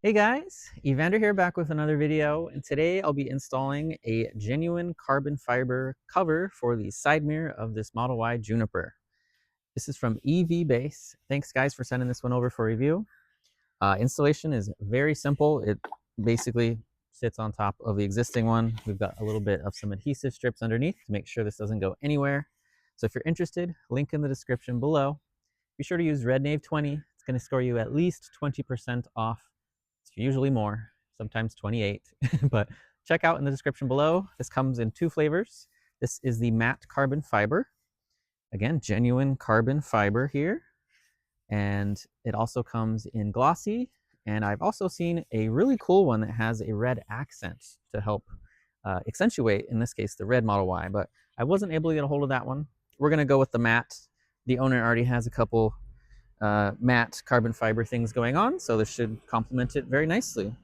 Hey guys, Evander here back with another video, and today I'll be installing a genuine carbon fiber cover for the side mirror of this Model Y Juniper. This is from EVBase. Thanks guys for sending this one over for review. Installation is very simple. It basically sits on top of the existing one. We've got a little bit of some adhesive strips underneath to make sure this doesn't go anywhere. So if you're interested, link in the description below. Be sure to use RedKnave20. It's going to score you at least 20% off. It's usually more, sometimes 28, but check out in the description below. This comes in two flavors. This is the matte carbon fiber. Again, genuine carbon fiber here. And it also comes in glossy. And I've also seen a really cool one that has a red accent to help accentuate, in this case, the red Model Y, but I wasn't able to get a hold of that one. We're gonna go with the matte. The owner already has a couple matte carbon fiber things going on, so this should complement it very nicely.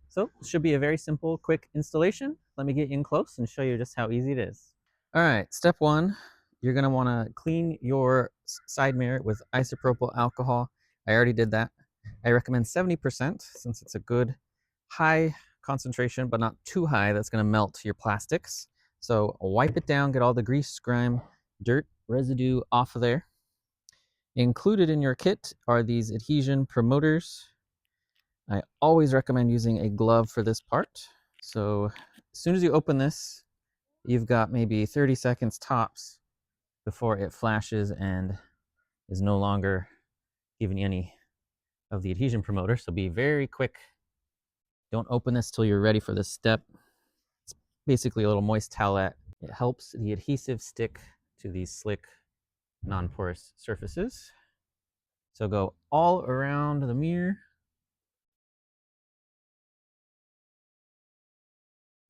So it should be a very simple, quick installation. Let me get in close and show you just how easy it is. All right, step one, you're gonna wanna clean your side mirror with isopropyl alcohol. I already did that. I recommend 70% since it's a good high concentration, but not too high that's gonna melt your plastics. So wipe it down, get all the grease, grime, dirt, residue off of there. Included in your kit are these adhesion promoters. I always recommend using a glove for this part. So as soon as you open this, you've got maybe 30 seconds tops before it flashes and is no longer giving you any of the adhesion promoter. So be very quick. Don't open this till you're ready for this step. It's basically a little moist towelette. It helps the adhesive stick to these slick, non-porous surfaces. So go all around the mirror,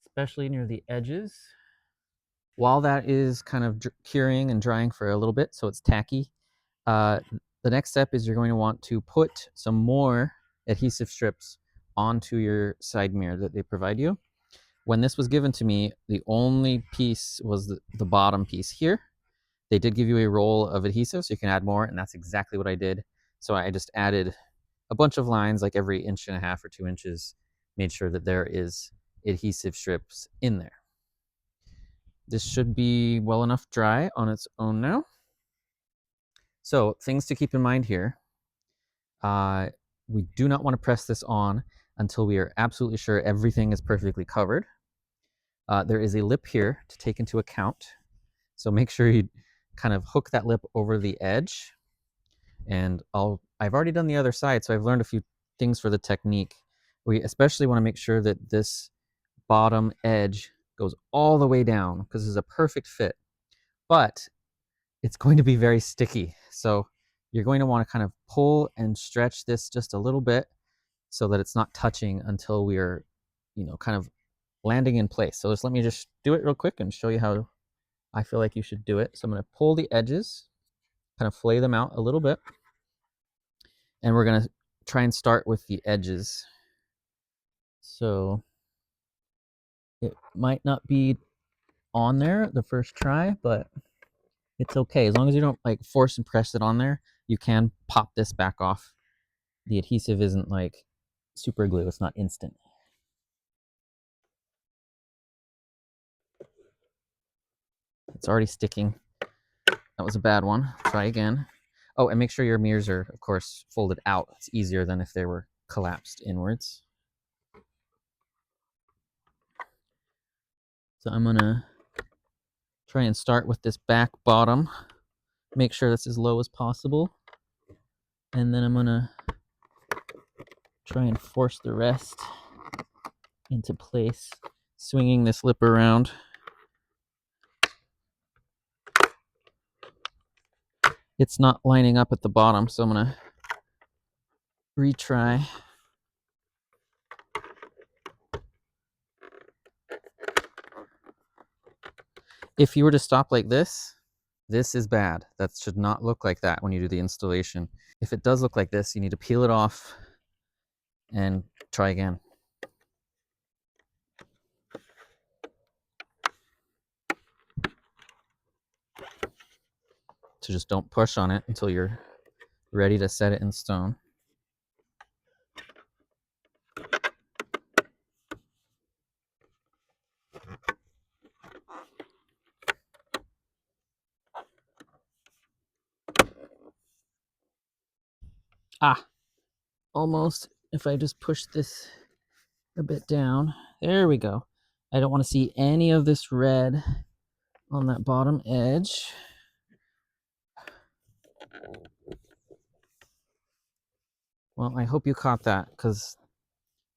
especially near the edges. While that is kind of curing and drying for a little bit, so it's tacky, the next step is you're going to want to put some more adhesive strips onto your side mirror that they provide you. When this was given to me, the only piece was the bottom piece here. They did give you a roll of adhesive, so you can add more, and that's exactly what I did. So I just added a bunch of lines, like every 1.5 inches or 2 inches, made sure that there is adhesive strips in there. This should be well enough dry on its own now. So things to keep in mind here. We do not want to press this on until we are absolutely sure everything is perfectly covered. There is a lip here to take into account. So make sure you kind of hook that lip over the edge. And I've already done the other side, so I've learned a few things for the technique. We especially want to make sure that this bottom edge goes all the way down because this is a perfect fit. But it's going to be very sticky. So you're going to want to kind of pull and stretch this just a little bit so that it's not touching until we are, kind of landing in place. So let me just do it real quick and show you how I feel like you should do it. So I'm going to pull the edges, kind of flay them out a little bit. And we're going to try and start with the edges. So it might not be on there the first try, but it's okay. As long as you don't like force and press it on there, you can pop this back off. The adhesive isn't like super glue. It's not instant. It's already sticking. That was a bad one. Try again. Oh, and make sure your mirrors are, of course, folded out. It's easier than if they were collapsed inwards. So I'm gonna try and start with this back bottom. Make sure that's as low as possible. And then I'm gonna try and force the rest into place, swinging this lip around. It's not lining up at the bottom, so I'm gonna retry. If you were to stop like this is bad. That should not look like that when you do the installation. If it does look like this, you need to peel it off and try again. So just don't push on it until you're ready to set it in stone. Ah, almost. If I just push this a bit down. There we go. I don't want to see any of this red on that bottom edge. Well, I hope you caught that because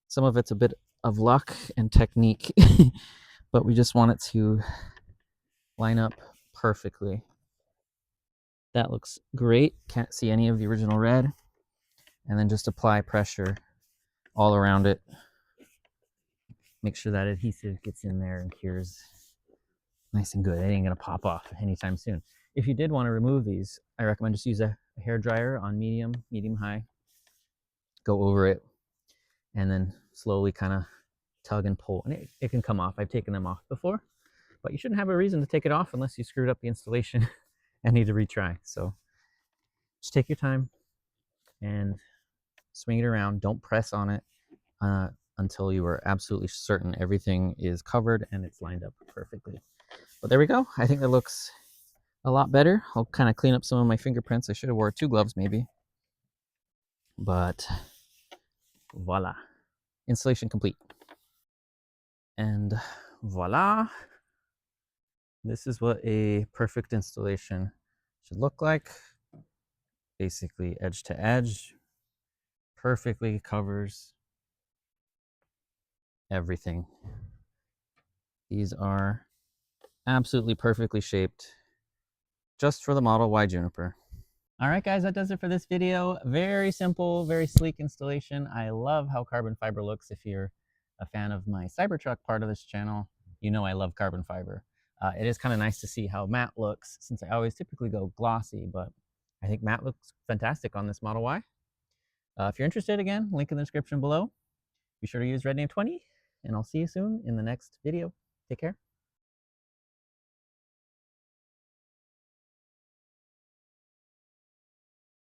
some of it's a bit of luck and technique, but we just want it to line up perfectly. That looks great. Can't see any of the original red. And then just apply pressure all around it. Make sure that adhesive gets in there and cures nice and good. It ain't gonna pop off anytime soon. If you did want to remove these, I recommend just use a hair dryer on medium high. Go over it and then slowly kind of tug and pull, and it can come off. I've taken them off before, but you shouldn't have a reason to take it off unless you screwed up the installation and need to retry. So just take your time and swing it around. Don't press on it until you are absolutely certain everything is covered and it's lined up perfectly. But there we go. I think that looks a lot better. I'll kind of clean up some of my fingerprints. I should have wore 2 gloves maybe. But voila. Installation complete. And voila. This is what a perfect installation should look like. Basically edge to edge. Perfectly covers everything. These are absolutely perfectly shaped just for the Model Y Juniper. All right, guys, that does it for this video. Very simple, very sleek installation. I love how carbon fiber looks. If you're a fan of my Cybertruck part of this channel, you know I love carbon fiber. It is kind of nice to see how matte looks, since I always typically go glossy, but I think matte looks fantastic on this Model Y. If you're interested, again, link in the description below. Be sure to use Red Name 20, and I'll see you soon in the next video. Take care.